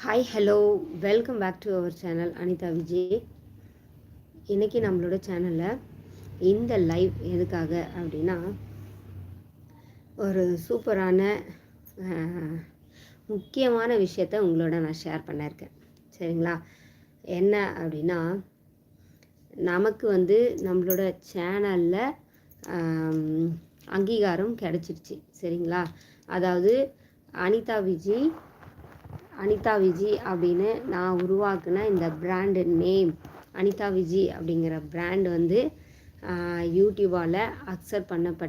Hi hello welcome back to our channel Anitha Vijay. இன்றைக்கி நம்மளோட சேனலில் இந்த லைவ் எதுக்காக அப்படின்னா, ஒரு சூப்பரான முக்கியமான விஷயத்த உங்களோட நான் ஷேர் பண்ணியிருக்கேன். சரிங்களா? என்ன அப்படின்னா, நமக்கு நம்மளோட சேனலில் அங்கீகாரம் கிடச்சிருச்சு. சரிங்களா? அதாவது அனிதா விஜி அப்படின்னு நான் உருவாக்குன இந்த பிராண்டு நேம் அனிதா விஜி அப்படிங்கிற பிராண்டு யூடியூபால் அக்செப்ட் பண்ணப்பட்டு